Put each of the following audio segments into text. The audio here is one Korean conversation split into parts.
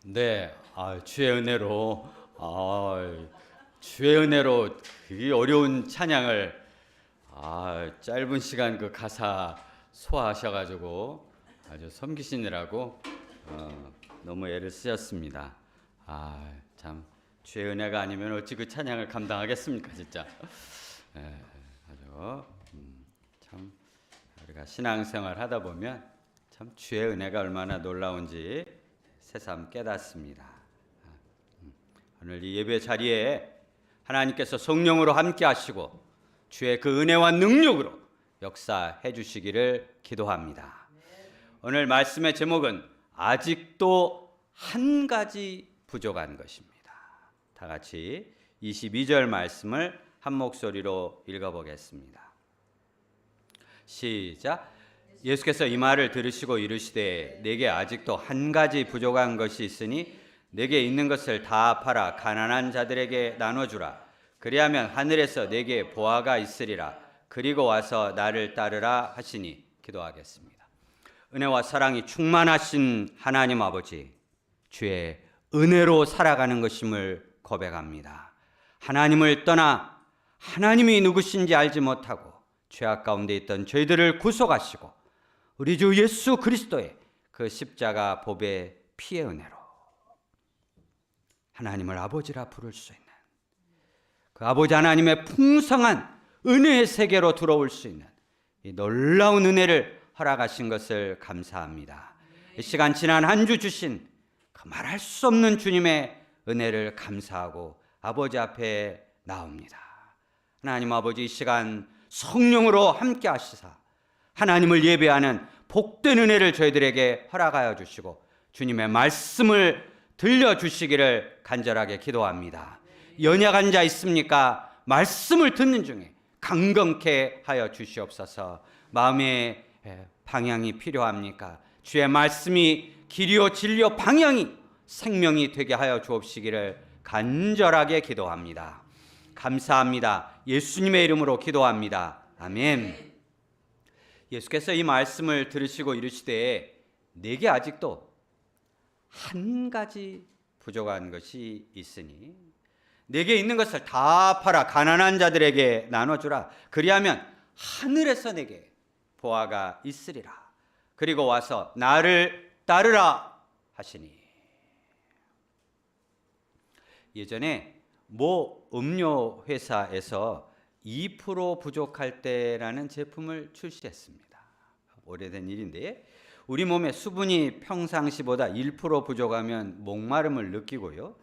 네, 주의 은혜로 그 어려운 찬양을 짧은 시간 그 가사 소화하셔가지고 아주 섬기시느라고 너무 애를 쓰셨습니다. 참 주의 은혜가 아니면 어찌 그 찬양을 감당하겠습니까, 진짜. 아주 참 우리가 신앙생활 하다 보면 참 주의 은혜가 얼마나 놀라운지 새삼 깨닫습니다. 오늘 이 예배 자리에 하나님께서 성령으로 함께 하시고 주의 그 은혜와 능력으로 역사해 주시기를 기도합니다. 오늘 말씀의 제목은 아직도 한 가지 부족한 것입니다. 다 같이 22절 말씀을 한 목소리로 읽어보겠습니다. 시작. 예수께서 이 말을 들으시고 이르시되 내게 아직도 한 가지 부족한 것이 있으니 내게 있는 것을 다 팔아 가난한 자들에게 나눠주라. 그리하면 하늘에서 내게 보화가 있으리라. 그리고 와서 나를 따르라 하시니. 기도하겠습니다. 은혜와 사랑이 충만하신 하나님 아버지, 주의 은혜로 살아가는 것임을 고백합니다. 하나님을 떠나 하나님이 누구신지 알지 못하고 죄악 가운데 있던 저희들을 구속하시고 우리 주 예수 그리스도의 그 십자가 보배 피의 은혜로 하나님을 아버지라 부를 수 있는 그 아버지 하나님의 풍성한 은혜의 세계로 들어올 수 있는 이 놀라운 은혜를 허락하신 것을 감사합니다. 이 시간 지난 한 주 주신 그 말할 수 없는 주님의 은혜를 감사하고 아버지 앞에 나옵니다. 하나님 아버지, 이 시간 성령으로 함께 하시사 하나님을 예배하는 복된 은혜를 저희들에게 허락하여 주시고 주님의 말씀을 들려주시기를 간절하게 기도합니다. 연약한 자 있습니까? 말씀을 듣는 중에 강건케 하여 주시옵소서. 마음의 방향이 필요합니까? 주의 말씀이 길이요 진리요 방향이 생명이 되게 하여 주옵시기를 간절하게 기도합니다. 감사합니다. 예수님의 이름으로 기도합니다. 아멘. 예수께서 이 말씀을 들으시고 이르시되 내게 아직도 한 가지 부족한 것이 있으니 내게 있는 것을 다 팔아 가난한 자들에게 나눠주라. 그리하면 하늘에서 내게 보화가 있으리라. 그리고 와서 나를 따르라 하시니. 예전에 모 음료 회사에서 2% 부족할 때라는 제품을 출시했습니다. 오래된 일인데 우리 몸에 수분이 평상시보다 1% 부족하면 목마름을 느끼고요.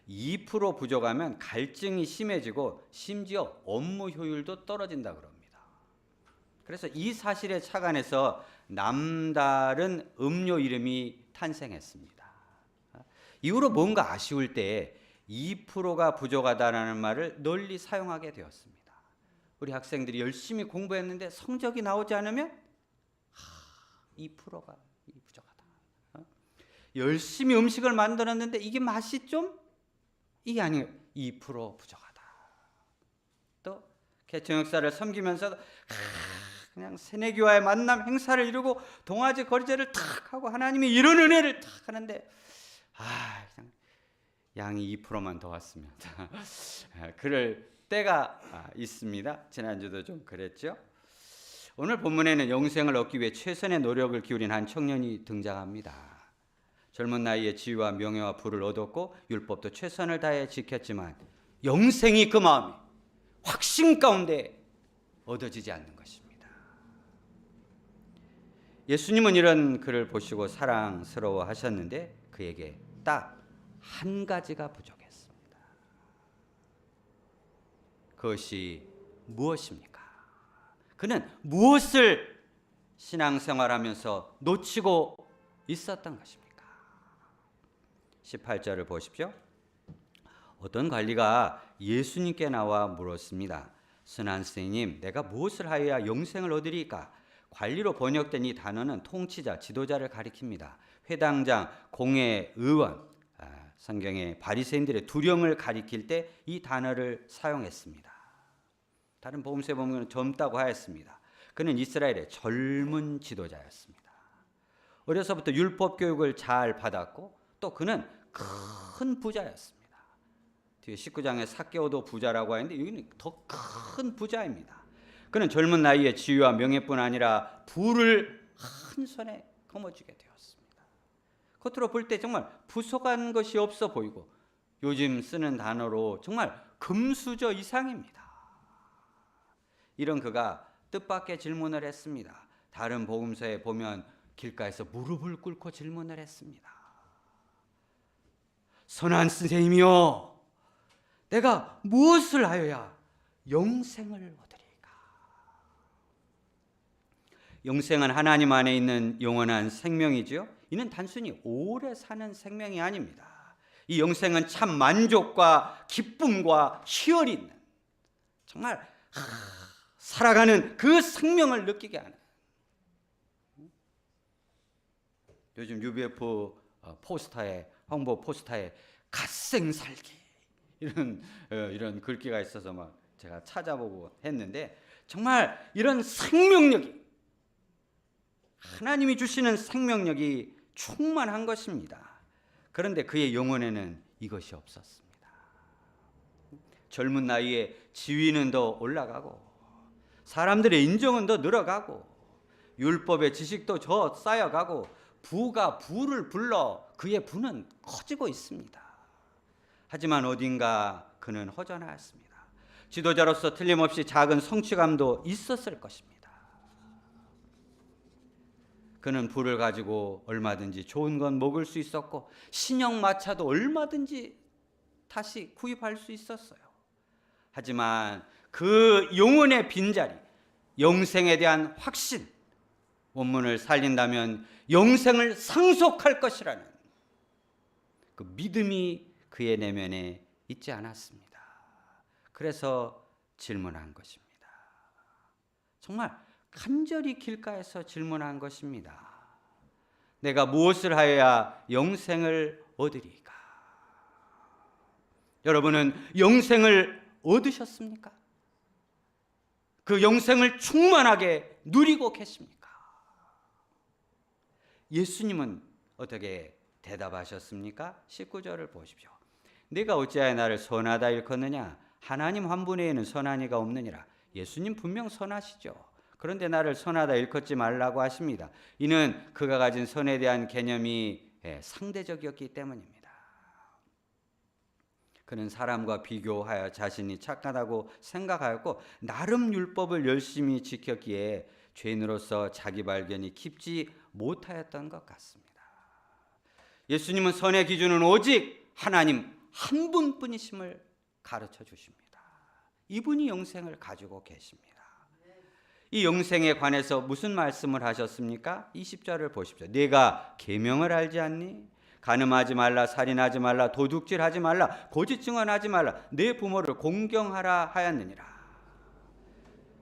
2% 부족하면 갈증이 심해지고 심지어 업무 효율도 떨어진다 그럽니다. 그래서 이 사실에 착안해서 남다른 음료 이름이 탄생했습니다. 이후로 뭔가 아쉬울 때 2%가 부족하다는 말을 널리 사용하게 되었습니다. 우리 학생들이 열심히 공부했는데 성적이 나오지 않으면 2%가 부족하다. 열심히 음식을 만들었는데 이게 맛이 좀 이게 아니에요. 2% 부족하다. 또 개척 역사를 섬기면서도 그냥 새내기와의 만남 행사를 이루고 동아지 거리제를 탁 하고 하나님이 이런 은혜를 탁 하는데 그냥 양이 2%만 더 왔으면 그럴 때가 있습니다. 지난주도 좀 그랬죠. 오늘 본문에는 영생을 얻기 위해 최선의 노력을 기울인 한 청년이 등장합니다. 젊은 나이에 지위와 명예와 부를 얻었고 율법도 최선을 다해 지켰지만 영생이 그 마음에 확신 가운데 얻어지지 않는 것입니다. 예수님은 이런 그를 보시고 사랑스러워 하셨는데 그에게 딱 한 가지가 부족했습니다. 그것이 무엇입니까? 그는 무엇을 신앙생활하면서 놓치고 있었던 것입니까? 18절을 보십시오. 어떤 관리가 예수님께 나와 물었습니다. 선한 선생님, 내가 무엇을 하여야 영생을 얻으리까? 관리로 번역된 이 단어는 통치자, 지도자를 가리킵니다. 회당장, 공회, 의원, 성경의 바리새인들의 두령을 가리킬 때 이 단어를 사용했습니다. 다른 복음서에 보면 젊다고 하였습니다. 그는 이스라엘의 젊은 지도자였습니다. 어려서부터 율법 교육을 잘 받았고 또 그는 큰 부자였습니다. 뒤에 19장에 삭개오도 부자라고 하는데 여기는 더 큰 부자입니다. 그는 젊은 나이에 지위와 명예뿐 아니라 부를 한 손에 거머쥐게 되었습니다. 겉으로 볼 때 정말 부족한 것이 없어 보이고 요즘 쓰는 단어로 정말 금수저 이상입니다. 이런 그가 뜻밖의 질문을 했습니다. 다른 복음서에 보면 길가에서 무릎을 꿇고 질문을 했습니다. 선한 선생님이여, 내가 무엇을 하여야 영생을 얻으리까? 영생은 하나님 안에 있는 영원한 생명이죠. 이는 단순히 오래 사는 생명이 아닙니다. 이 영생은 참 만족과 기쁨과 희열이 있는, 정말 살아가는 그 생명을 느끼게 하는, 요즘 UBF 포스터에, 홍보 포스터에 갓생 살기 이런 글귀가 있어서 막 제가 찾아보고 했는데, 정말 이런 생명력이, 하나님이 주시는 생명력이 충만한 것입니다. 그런데 그의 영혼에는 이것이 없었습니다. 젊은 나이에 지위는 더 올라가고 사람들의 인정은 더 늘어가고 율법의 지식도 더 쌓여가고 부가 부를 불러 그의 부는 커지고 있습니다. 하지만 어딘가 그는 허전하였습니다. 지도자로서 틀림없이 작은 성취감도 있었을 것입니다. 그는 부를 가지고 얼마든지 좋은 건 먹을 수 있었고 신형마차도 얼마든지 다시 구입할 수 있었어요. 하지만 그 영혼의 빈자리, 영생에 대한 확신, 원문을 살린다면 영생을 상속할 것이라는 그 믿음이 그의 내면에 있지 않았습니다. 그래서 질문한 것입니다. 정말 간절히 길가에서 질문한 것입니다. 내가 무엇을 하여야 영생을 얻으리까? 여러분은 영생을 얻으셨습니까? 그 영생을 충만하게 누리고 계십니까? 예수님은 어떻게 대답하셨습니까? 19절을 보십시오. 네가 어찌하여 나를 선하다 일컫느냐? 하나님 한 분 외에는 선한 이가 없느니라. 예수님 분명 선하시죠. 그런데 나를 선하다 일컫지 말라고 하십니다. 이는 그가 가진 선에 대한 개념이 상대적이었기 때문입니다. 그는 사람과 비교하여 자신이 착하다고 생각하였고 나름 율법을 열심히 지켰기에 죄인으로서 자기 발견이 깊지 못하였던 것 같습니다. 예수님은 선의 기준은 오직 하나님 한 분뿐이심을 가르쳐 주십니다. 이분이 영생을 가지고 계십니다. 이 영생에 관해서 무슨 말씀을 하셨습니까? 20절을 보십시오. 네가 계명을 알지 않니? 간음하지 말라, 살인하지 말라, 도둑질하지 말라, 거짓 증언하지 말라, 내 부모를 공경하라 하였느니라.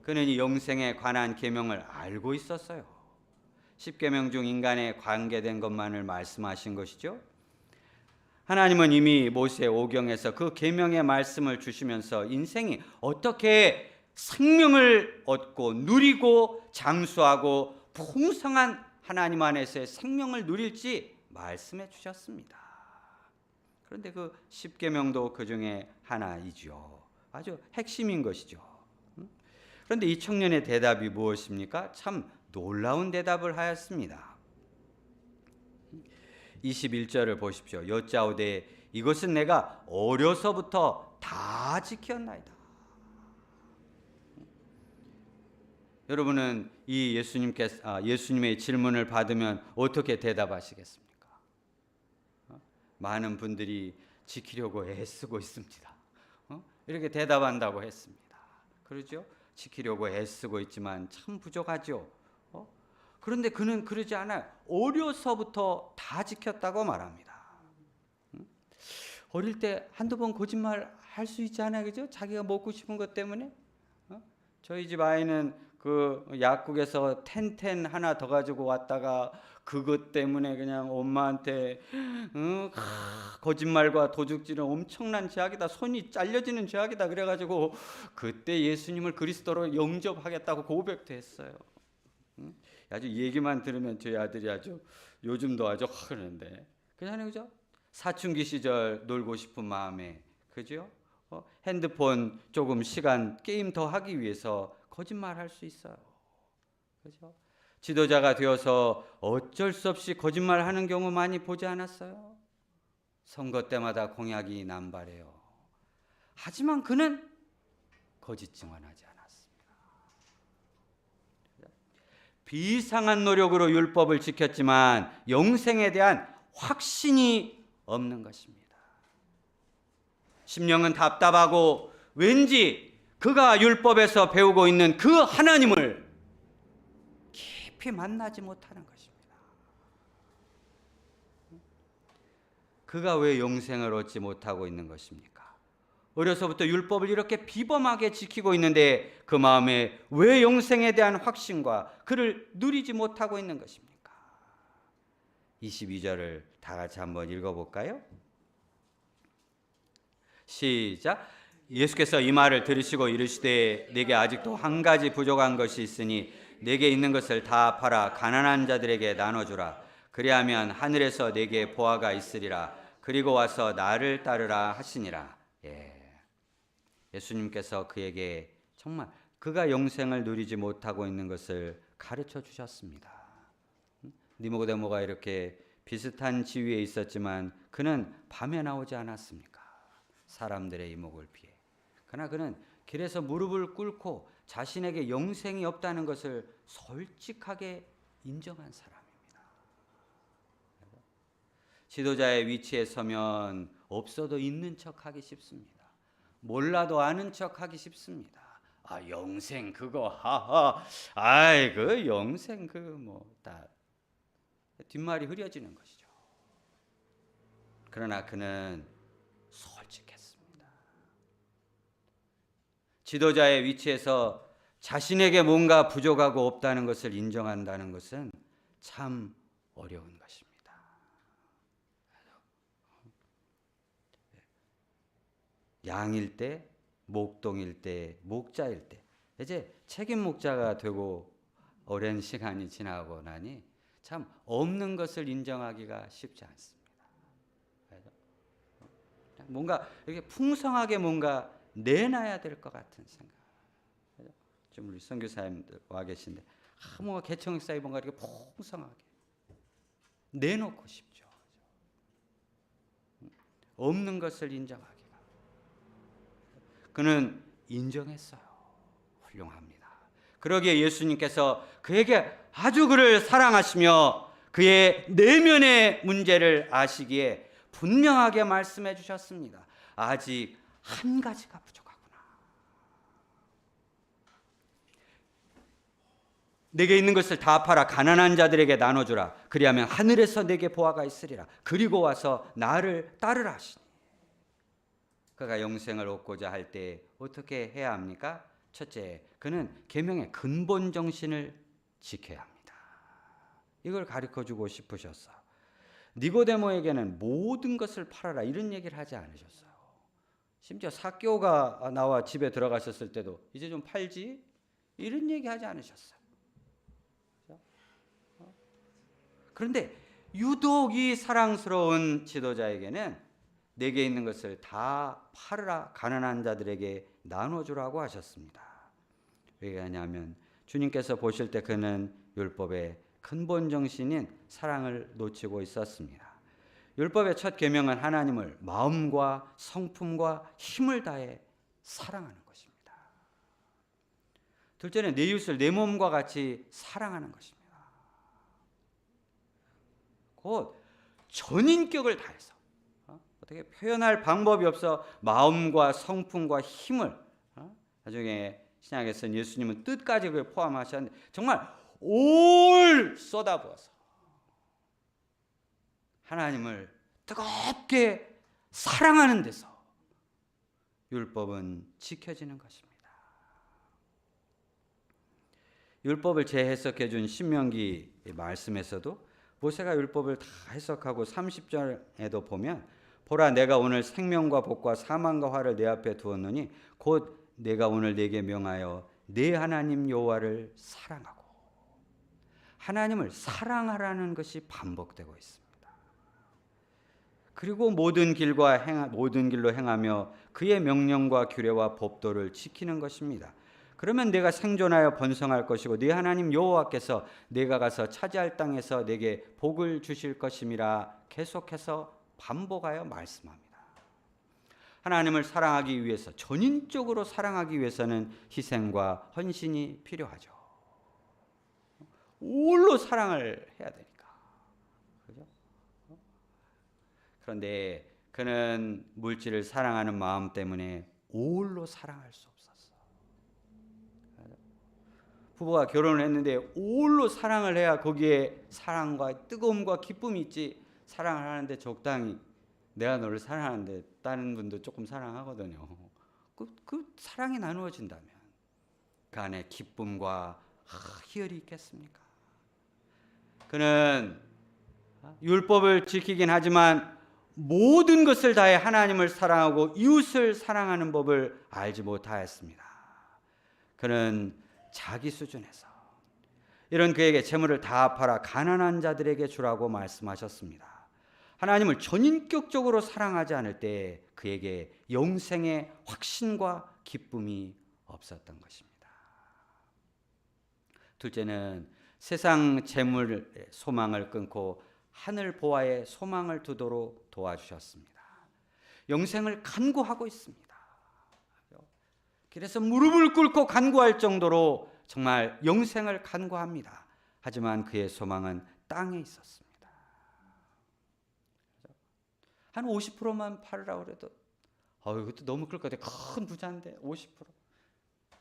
그는 이 영생에 관한 계명을 알고 있었어요. 10계명 중 인간에 관계된 것만을 말씀하신 것이죠. 하나님은 이미 모세 오경에서 그 계명의 말씀을 주시면서 인생이 어떻게 생명을 얻고 누리고 장수하고 풍성한 하나님 안에서의 생명을 누릴지 말씀해 주셨습니다. 그런데 그 10계명도 그 중에 하나이죠. 아주 핵심인 것이죠. 그런데 이 청년의 대답이 무엇입니까? 참 놀라운 대답을 하였습니다. 21절을 보십시오. 여짜오되 이것은 내가 어려서부터 다 지켰나이다. 여러분은 이 예수님의 질문을 받으면 어떻게 대답하시겠습니까? 많은 분들이 지키려고 애쓰고 있습니다. 이렇게 대답한다고 했습니다. 그렇죠? 지키려고 애쓰고 있지만 참 부족하죠. 그런데 그는 그러지 않아요. 어려서부터 다 지켰다고 말합니다. 어릴 때 한두 번 거짓말 할 수 있지 않아요? 그죠? 자기가 먹고 싶은 것 때문에. 저희 집 아이는 그 약국에서 텐텐 하나 더 가지고 왔다가 그것 때문에 그냥 엄마한테 거짓말과 도둑질은 엄청난 죄악이다, 손이 잘려지는 죄악이다 그래가지고 그때 예수님을 그리스도로 영접하겠다고 고백도 했어요. 아주 얘기만 들으면 저희 아들이 아주 요즘도 아주 그러는데 그잖아요, 그죠? 사춘기 시절 놀고 싶은 마음에, 그죠? 핸드폰 조금 시간 게임 더 하기 위해서 거짓말할 수 있어요. 그죠? 지도자가 되어서 어쩔 수 없이 거짓말하는 경우 많이 보지 않았어요? 선거 때마다 공약이 남발해요. 하지만 그는 거짓 증언하지 않았습니다. 비상한 노력으로 율법을 지켰지만 영생에 대한 확신이 없는 것입니다. 심령은 답답하고 왠지 그가 율법에서 배우고 있는 그 하나님을 깊이 만나지 못하는 것입니다. 그가 왜 영생을 얻지 못하고 있는 것입니까? 어려서부터 율법을 이렇게 비범하게 지키고 있는데 그 마음에 왜 영생에 대한 확신과 그를 누리지 못하고 있는 것입니까? 22절을 다 같이 한번 읽어볼까요? 시작. 예수께서 이 말을 들으시고 이르시되 내게 아직도 한 가지 부족한 것이 있으니 내게 있는 것을 다 팔아 가난한 자들에게 나눠주라. 그리하면 하늘에서 내게 보화가 있으리라. 그리고 와서 나를 따르라 하시니라. 예수님께서 그에게 정말 그가 영생을 누리지 못하고 있는 것을 가르쳐 주셨습니다. 니고데모가 이렇게 비슷한 지위에 있었지만 그는 밤에 나오지 않았습니까? 사람들의 이목을 피해. 그러나 그는 길에서 무릎을 꿇고 자신에게 영생이 없다는 것을 솔직하게 인정한 사람입니다. 지도자의 위치에 서면 없어도 있는 척하기 쉽습니다. 몰라도 아는 척하기 쉽습니다. 영생 그거 하하. 그 영생 그 뭐 다 뒷말이 흐려지는 것이죠. 그러나 그는 솔직했습니다. 지도자의 위치에서 자신에게 뭔가 부족하고 없다는 것을 인정한다는 것은 참 어려운 것입니다. 양일 때, 목동일 때, 목자일 때, 이제 책임 목자가 되고 오랜 시간이 지나고 나니 참 없는 것을 인정하기가 쉽지 않습니다. 뭔가 이렇게 풍성하게 뭔가 내놔야 될 것 같은 생각. 지금 우리 선교사님들 와 계신데 뭔가 개척사에 뭔가 이렇게 풍성하게 내놓고 싶죠. 없는 것을 인정하기가. 그는 인정했어요. 훌륭합니다. 그러기에 예수님께서 그에게 아주 그를 사랑하시며 그의 내면의 문제를 아시기에 분명하게 말씀해 주셨습니다. 아직 한 가지가 부족하구나. 내게 있는 것을 다 팔아 가난한 자들에게 나눠주라. 그리하면 하늘에서 내게 보화가 있으리라. 그리고 와서 나를 따르라 하시니. 그가 영생을 얻고자 할 때 어떻게 해야 합니까? 첫째, 그는 계명의 근본 정신을 지켜야 합니다. 이걸 가르쳐주고 싶으셨어. 니고데모에게는 모든 것을 팔아라 이런 얘기를 하지 않으셨어요. 심지어 삭개오가 나와 집에 들어가셨을 때도 이제 좀 팔지 이런 얘기 하지 않으셨어요. 그런데 유독 이 사랑스러운 지도자에게는 내게 있는 것을 다 팔으라 가난한 자들에게 나눠주라고 하셨습니다. 왜냐하면 주님께서 보실 때 그는 율법의 근본 정신인 사랑을 놓치고 있었습니다. 율법의 첫 계명은 하나님을 마음과 성품과 힘을 다해 사랑하는 것입니다. 둘째는 내 이웃을 내 몸과 같이 사랑하는 것입니다. 곧 전인격을 다해서 어떻게 표현할 방법이 없어 마음과 성품과 힘을 나중에 신약에서는 예수님은 뜻까지 그걸 포함하셨는데 정말 올 쏟아부어서 하나님을 뜨겁게 사랑하는 데서 율법은 지켜지는 것입니다. 율법을 재해석해 준 신명기 말씀에서도 모세가 율법을 다 해석하고 30절에도 보면 보라 내가 오늘 생명과 복과 사망과 화를 내 앞에 두었노니 곧 내가 오늘 네게 명하여 네 하나님 여호와를 사랑하고 하나님을 사랑하라는 것이 반복되고 있습니다. 그리고 모든 길로 행하며 그의 명령과 규례와 법도를 지키는 것입니다. 그러면 내가 생존하여 번성할 것이고 네 하나님 여호와께서 내가 가서 차지할 땅에서 내게 복을 주실 것임이라 계속해서 반복하여 말씀합니다. 하나님을 사랑하기 위해서, 전인적으로 사랑하기 위해서는 희생과 헌신이 필요하죠. 올로 사랑을 해야 되니까. 그죠? 그런데 그는 물질을 사랑하는 마음 때문에 올로 사랑할 수 없었어. 부부가 결혼을 했는데 올로 사랑을 해야 거기에 사랑과 뜨거움과 기쁨이 있지. 사랑을 하는데 적당히 내가 너를 사랑하는데 다른 분도 조금 사랑하거든요. 그 사랑이 나누어진다면 그 안에 기쁨과 희열이 있겠습니까? 그는 율법을 지키긴 하지만 모든 것을 다해 하나님을 사랑하고 이웃을 사랑하는 법을 알지 못하였습니다. 그는 자기 수준에서 이런 그에게 재물을 다 팔아 가난한 자들에게 주라고 말씀하셨습니다. 하나님을 전인격적으로 사랑하지 않을 때 그에게 영생의 확신과 기쁨이 없었던 것입니다. 둘째는 세상 재물의 소망을 끊고 하늘 보화에 소망을 두도록 도와주셨습니다. 영생을 간구하고 있습니다. 그래서 무릎을 꿇고 간구할 정도로 정말 영생을 간구합니다. 하지만 그의 소망은 땅에 있었습니다. 한 50%만 팔으라고 그래도 이것도 너무 클 것 같아. 큰 부자인데 50%.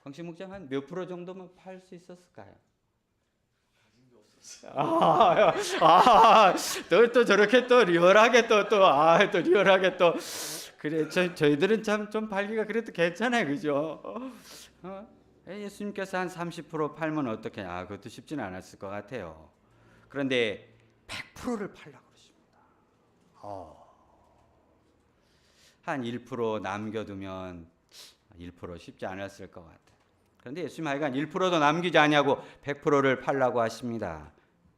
광식 목장 한 몇 프로 정도만 팔 수 있었을까요? 또 저렇게 또 리얼하게 또 리얼하게 또 그래 저희들은 참 좀 팔기가 그래도 괜찮아요, 그죠? 예수님께서 한 30% 팔면 어떻게? 그것도 쉽지는 않았을 것 같아요. 그런데 100%를 팔라고 그러십니다. 한 1% 남겨두면 1% 쉽지 않았을 것 같아요. 그런데 예수님 하여간 1%도 남기지 아니하고 100%를 팔라고 하십니다.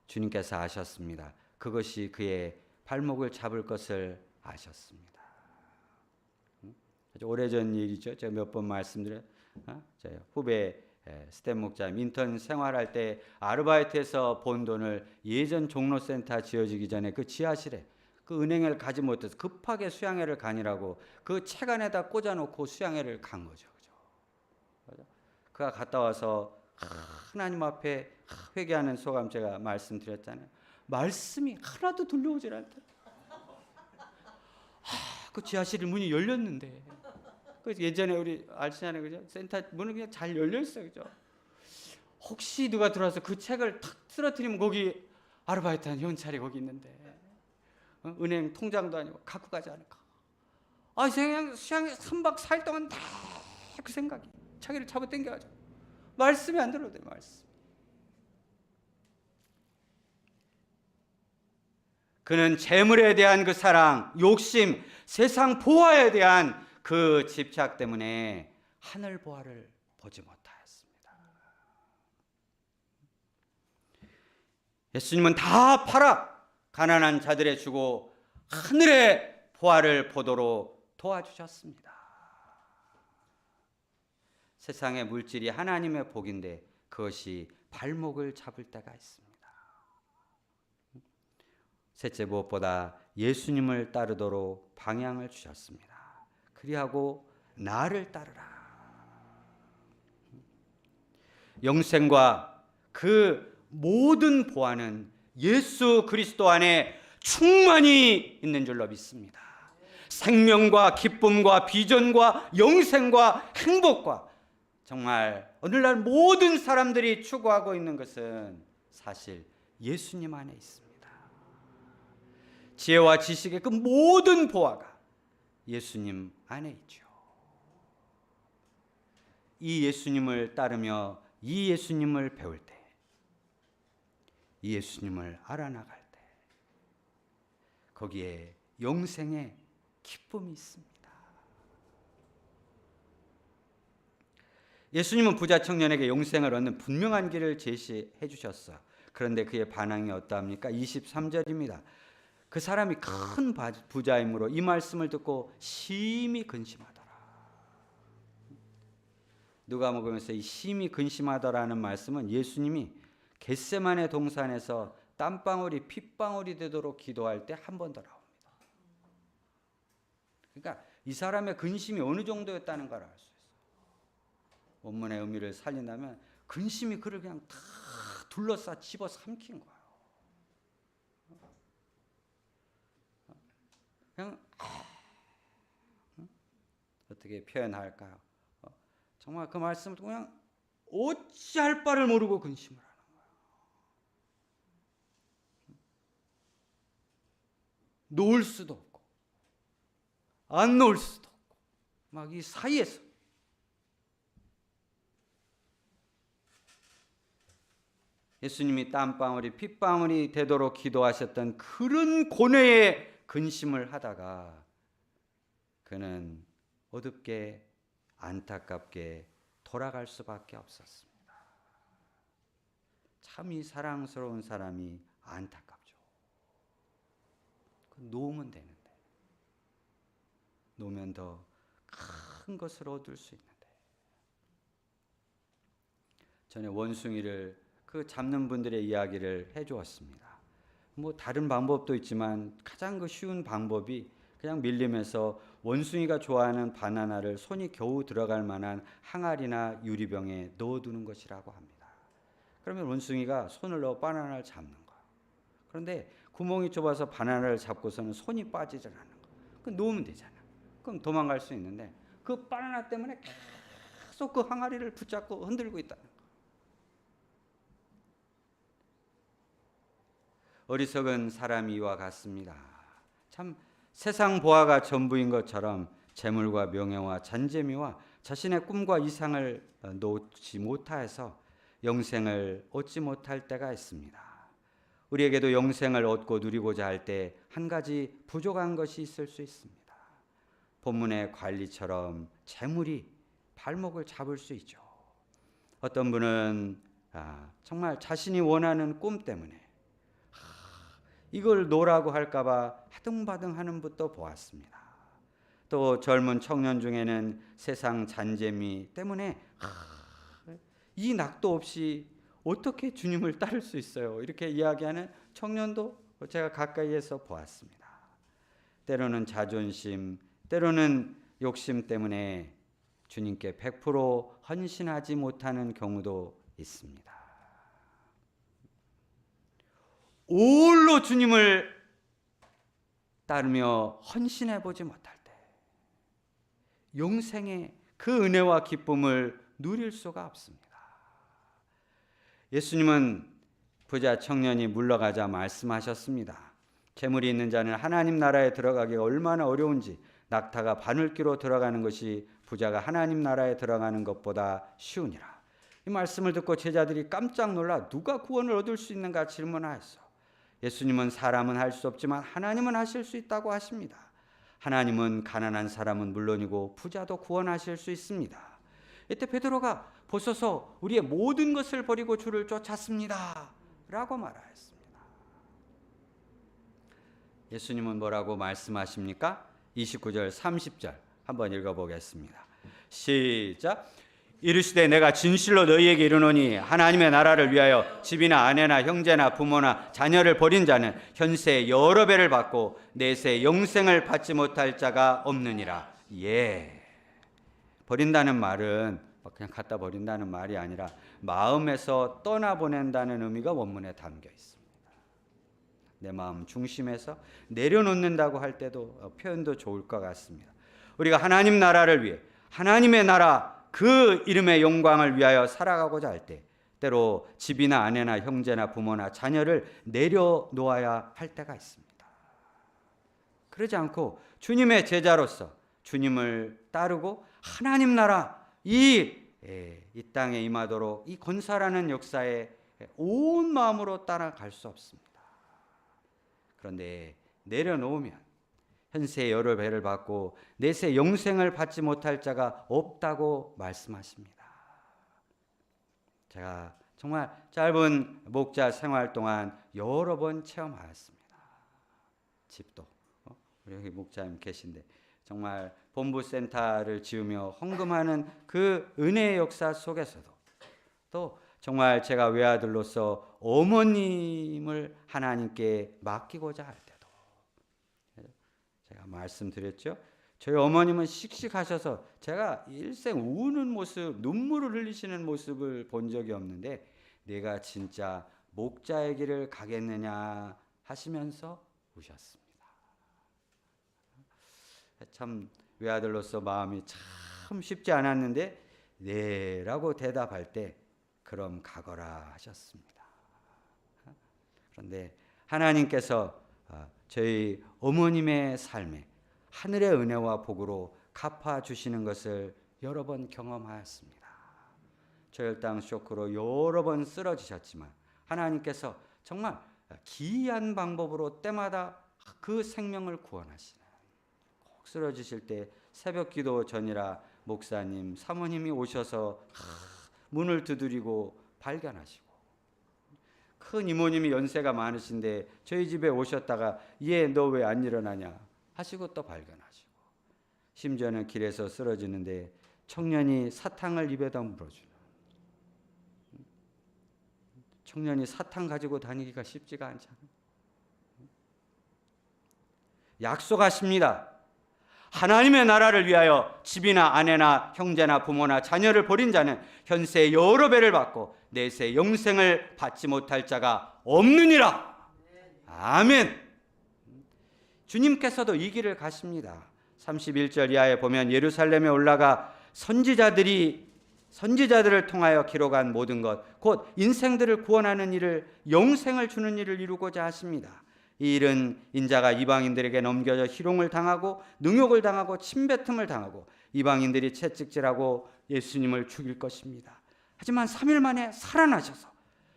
주님께서 아셨습니다. 그것이 그의 발목을 잡을 것을 아셨습니다. 아주 오래전 일이죠. 제가 몇 번 말씀드려요. 저희 후배 스텝 목사님 인턴 생활할 때 아르바이트해서 본 돈을 예전 종로센터 지어지기 전에 그 지하실에 그 은행을 가지 못해서 급하게 수양회를 가니라고 그 책 안에다 꽂아놓고 수양회를 간 거죠. 그죠? 그가 갔다 와서 하나님 앞에 회개하는 소감 제가 말씀드렸잖아요. 말씀이 하나도 들려오질 않다. 그 지하실 문이 열렸는데 그래서 예전에 우리 알시잖아요, 그죠? 센터 문은 그냥 잘 열려 있어요, 그죠? 혹시 누가 들어와서 그 책을 탁 쓰러뜨리면 거기 아르바이트한 현찰이 거기 있는데 은행 통장도 아니고 갖고 가지 않을까? 그냥 수양에 3박 4일 동안 다 그 생각이 자기를 잡아당겨가지고 말씀이 안 들어오대 말씀. 그는 재물에 대한 그 사랑, 욕심, 세상 보화에 대한 그 집착 때문에 하늘 보화를 보지 못하였습니다. 예수님은 다 팔아 가난한 자들에 주고 하늘의 보화를 보도록 도와주셨습니다. 세상의 물질이 하나님의 복인데 그것이 발목을 잡을 때가 있습니다. 셋째, 무엇보다 예수님을 따르도록 방향을 주셨습니다. 그리하고 나를 따르라. 영생과 그 모든 보화는 예수 그리스도 안에 충만히 있는 줄로 믿습니다. 생명과 기쁨과 비전과 영생과 행복과 정말 오늘날 모든 사람들이 추구하고 있는 것은 사실 예수님 안에 있습니다. 지혜와 지식의 그 모든 보화가 예수님 안에 있죠. 이 예수님을 따르며 이 예수님을 배울 때, 이 예수님을 알아나갈 때 거기에 영생의 기쁨이 있습니다. 예수님은 부자 청년에게 영생을 얻는 분명한 길을 제시해 주셨어. 그런데 그의 반응이 어떠합니까? 23절입니다. 그 사람이 큰 부자이므로 이 말씀을 듣고 심히 근심하더라. 누가복음에서 이 심히 근심하더라는 말씀은 예수님이 겟세마네 동산에서 땀방울이 핏방울이 되도록 기도할 때 한 번 더 나옵니다. 그러니까 이 사람의 근심이 어느 정도였다는 걸 알 수 있어요. 원문의 의미를 살린다면 근심이 그를 그냥 다 둘러싸 집어 삼킨 거예요. 그냥 어떻게 표현할까요? 정말 그 말씀을 그냥 어찌할 바를 모르고 근심을 하는 거예요. 놓을 수도 없고 안 놓을 수도 없고 막 이 사이에서 예수님이 땀방울이 핏방울이 되도록 기도하셨던 그런 고뇌의 근심을 하다가 그는 어둡게 안타깝게 돌아갈 수밖에 없었습니다. 참 이 사랑스러운 사람이 안타깝죠. 놓으면 되는데, 놓으면 더 큰 것을 얻을 수 있는데. 전에 원숭이를 그 잡는 분들의 이야기를 해주었습니다. 뭐 다른 방법도 있지만 가장 그 쉬운 방법이 그냥 밀림에서 원숭이가 좋아하는 바나나를 손이 겨우 들어갈 만한 항아리나 유리병에 넣어두는 것이라고 합니다. 그러면 원숭이가 손을 넣어 바나나를 잡는 거예요. 그런데 구멍이 좁아서 바나나를 잡고서는 손이 빠지질 않는 거예요. 그럼 놓으면 되잖아. 그럼 도망갈 수 있는데 그 바나나 때문에 계속 그 항아리를 붙잡고 흔들고 있다는 거예요. 어리석은 사람이 이와 같습니다. 참 세상 보아가 전부인 것처럼 재물과 명예와 잔재미와 자신의 꿈과 이상을 놓지 못하여서 영생을 얻지 못할 때가 있습니다. 우리에게도 영생을 얻고 누리고자 할 때 한 가지 부족한 것이 있을 수 있습니다. 본문의 관리처럼 재물이 발목을 잡을 수 있죠. 어떤 분은 정말 자신이 원하는 꿈 때문에 이걸 놓으라고 할까봐 하등바등하는 분도 보았습니다. 또 젊은 청년 중에는 세상 잔재미 때문에 이 낙도 없이 어떻게 주님을 따를 수 있어요? 이렇게 이야기하는 청년도 제가 가까이에서 보았습니다. 때로는 자존심, 때로는 욕심 때문에 주님께 100% 헌신하지 못하는 경우도 있습니다. 올로 주님을 따르며 헌신해 보지 못할 때 영생의 그 은혜와 기쁨을 누릴 수가 없습니다. 예수님은 부자 청년이 물러가자 말씀하셨습니다. 재물이 있는 자는 하나님 나라에 들어가기가 얼마나 어려운지 낙타가 바늘귀로 들어가는 것이 부자가 하나님 나라에 들어가는 것보다 쉬우니라. 이 말씀을 듣고 제자들이 깜짝 놀라 누가 구원을 얻을 수 있는가 질문하였어. 예수님은 사람은 할 수 없지만 하나님은 하실 수 있다고 하십니다. 하나님은 가난한 사람은 물론이고 부자도 구원하실 수 있습니다. 이때 베드로가 보소서 우리의 모든 것을 버리고 주를 쫓았습니다 라고 말하였습니다. 예수님은 뭐라고 말씀하십니까? 29절 30절 한번 읽어보겠습니다. 시작. 이르시되 내가 진실로 너희에게 이르노니 하나님의 나라를 위하여 집이나 아내나 형제나 부모나 자녀를 버린 자는 현세 여러 배를 받고 내세 영생을 받지 못할 자가 없느니라. 예. 버린다는 말은 그냥 갖다 버린다는 말이 아니라 마음에서 떠나보낸다는 의미가 원문에 담겨 있습니다. 내 마음 중심에서 내려놓는다고 할 때도 표현도 좋을 것 같습니다. 우리가 하나님 나라를 위해 하나님의 나라 그 이름의 영광을 위하여 살아가고자 할 때 때로 집이나 아내나 형제나 부모나 자녀를 내려놓아야 할 때가 있습니다. 그러지 않고 주님의 제자로서 주님을 따르고 하나님 나라 이 땅에 임하도록 이 건설하는 역사에 온 마음으로 따라갈 수 없습니다. 그런데 내려놓으면 현세 여러 배를 받고 내세 영생을 받지 못할 자가 없다고 말씀하십니다. 제가 정말 짧은 목자 생활 동안 여러 번 체험하였습니다. 집도 우리 여기 목사님 계신데 정말 본부센터를 지으며 헌금하는 그 은혜의 역사 속에서도 또 정말 제가 외아들로서 어머님을 하나님께 맡기고자 할 때도 제가 말씀드렸죠. 저희 어머님은 씩씩하셔서 제가 일생 우는 모습, 눈물을 흘리시는 모습을 본 적이 없는데 내가 진짜 목자의 길을 가겠느냐 하시면서 우셨습니다. 참 외아들로서 마음이 참 쉽지 않았는데 네라고 대답할 때 그럼 가거라 하셨습니다. 그런데 하나님께서 저희 어머님의 삶에 하늘의 은혜와 복으로 갚아주시는 것을 여러 번 경험하였습니다. 저혈당 쇼크로 여러 번 쓰러지셨지만 하나님께서 정말 기이한 방법으로 때마다 그 생명을 구원하시는, 꼭 쓰러지실 때 새벽 기도 전이라 목사님, 사모님이 오셔서 문을 두드리고 발견하시고, 큰 이모님이 연세가 많으신데 저희 집에 오셨다가 얘 너 왜 안 일어나냐 하시고 또 발견하시고, 심지어는 길에서 쓰러지는데 청년이 사탕을 입에다 물어주는, 청년이 사탕 가지고 다니기가 쉽지가 않잖아요. 약속하십니다. 하나님의 나라를 위하여 집이나 아내나 형제나 부모나 자녀를 버린 자는 현세의 여러 배를 받고 내세 영생을 받지 못할 자가 없느니라. 아멘. 주님께서도 이 길을 가십니다. 31절 이하에 보면 예루살렘에 올라가 선지자들을 통하여 기록한 모든 것, 곧 인생들을 구원하는 일을, 영생을 주는 일을 이루고자 하십니다. 이 일은 인자가 이방인들에게 넘겨져 희롱을 당하고 능욕을 당하고 침뱉음을 당하고 이방인들이 채찍질하고 예수님을 죽일 것입니다. 하지만 3일 만에 살아나셔서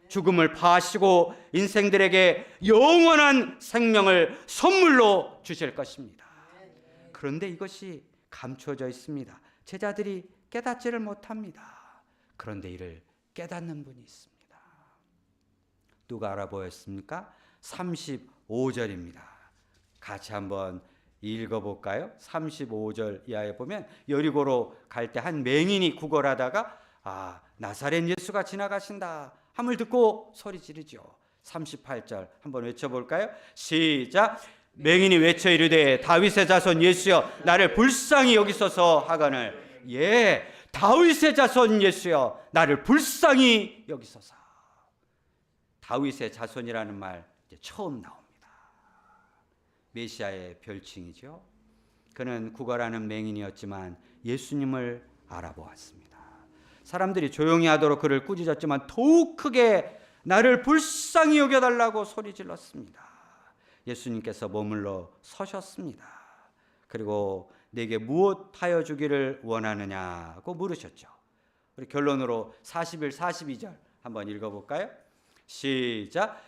죽음을 파하시고 인생들에게 영원한 생명을 선물로 주실 것입니다. 그런데 이것이 감춰져 있습니다. 제자들이 깨닫지를 못합니다. 그런데 이를 깨닫는 분이 있습니다. 누가 알아보였습니까? 35절입니다. 같이 한번 읽어볼까요? 35절 이하에 보면 여리고로 갈 때 한 맹인이 구걸하다가 나사렛 예수가 지나가신다 함을 듣고 소리 지르죠. 38절 한번 외쳐볼까요? 시작. 맹인이 외쳐 이르되 다윗의 자손 예수여 나를 불쌍히 여기소서 하거늘, 예, 다윗의 자손 예수여 나를 불쌍히 여기소서. 다윗의 자손이라는 말 이제 처음 나옵니다. 메시아의 별칭이죠. 그는 구걸하는 맹인이었지만 예수님을 알아보았습니다. 사람들이 조용히 하도록 그를 꾸짖었지만 더욱 크게 나를 불쌍히 여겨달라고 소리 질렀습니다. 예수님께서 머물러 서셨습니다. 그리고 내게 무엇하여 주기를 원하느냐고 물으셨죠. 우리 결론으로 41, 42절 한번 읽어볼까요? 시작.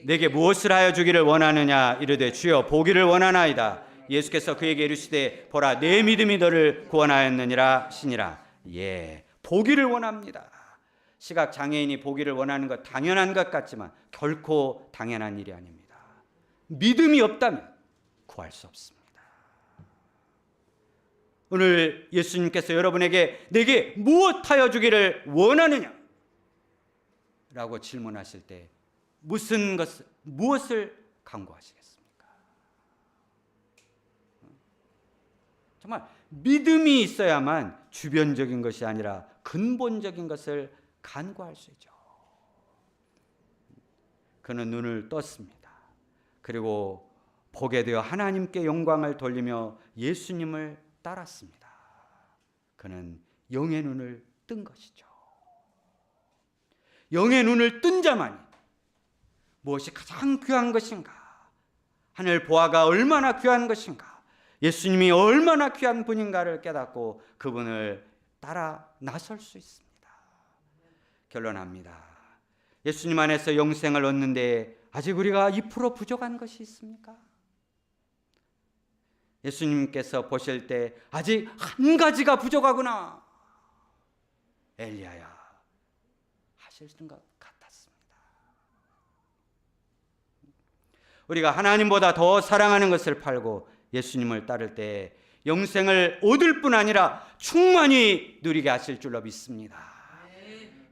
내게 무엇을 하여 주기를 원하느냐 이르되 주여 보기를 원하나이다. 예수께서 그에게 이르시되 보라 내 믿음이 너를 구원하였느니라 하시니라. 예, 보기를 원합니다. 시각 장애인이 보기를 원하는 것 당연한 것 같지만 결코 당연한 일이 아닙니다. 믿음이 없다면 구할 수 없습니다. 오늘 예수님께서 여러분에게 내게 무엇하여 주기를 원하느냐 라고 질문하실 때 무엇을 강구하시겠습니까? 정말 믿음이 있어야만 주변적인 것이 아니라 근본적인 것을 간구할 수 있죠. 그는 눈을 떴습니다. 그리고 보게 되어 하나님께 영광을 돌리며 예수님을 따랐습니다. 그는 영의 눈을 뜬 것이죠. 영의 눈을 뜬 자만이 무엇이 가장 귀한 것인가, 하늘 보아가 얼마나 귀한 것인가, 예수님이 얼마나 귀한 분인가를 깨닫고 그분을 따라 나설 수 있습니다. 결론합니다. 예수님 안에서 영생을 얻는데 아직 우리가 2% 부족한 것이 있습니까? 예수님께서 보실 때 아직 한 가지가 부족하구나, 엘리야야 하실 것 같았습니다. 우리가 하나님보다 더 사랑하는 것을 팔고 예수님을 따를 때 영생을 얻을 뿐 아니라 충만히 누리게 하실 줄로 믿습니다.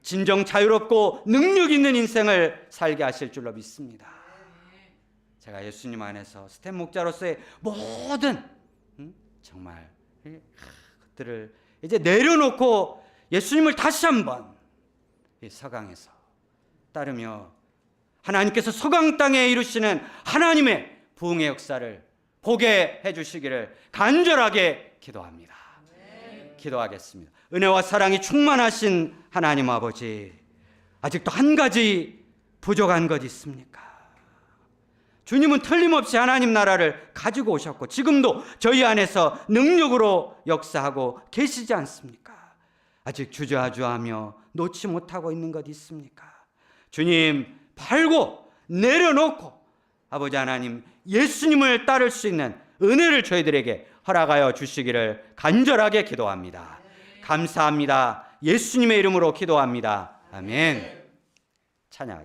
진정 자유롭고 능력 있는 인생을 살게 하실 줄로 믿습니다. 제가 예수님 안에서 스탠 목자로서의 모든 정말 것들을 이제 내려놓고 예수님을 다시 한번 이 서강에서 따르며 하나님께서 서강 땅에 이루시는 하나님의 부흥의 역사를 보게 해주시기를 간절하게 기도합니다. 기도하겠습니다. 은혜와 사랑이 충만하신 하나님 아버지, 아직도 한 가지 부족한 것 있습니까? 주님은 틀림없이 하나님 나라를 가지고 오셨고 지금도 저희 안에서 능력으로 역사하고 계시지 않습니까? 아직 주저하며 놓지 못하고 있는 것 있습니까? 주님, 팔고 내려놓고 아버지 하나님 예수님을 따를 수 있는 은혜를 저희들에게 허락하여 주시기를 간절하게 기도합니다. 감사합니다. 예수님의 이름으로 기도합니다. 아멘. 찬양하겠습니다.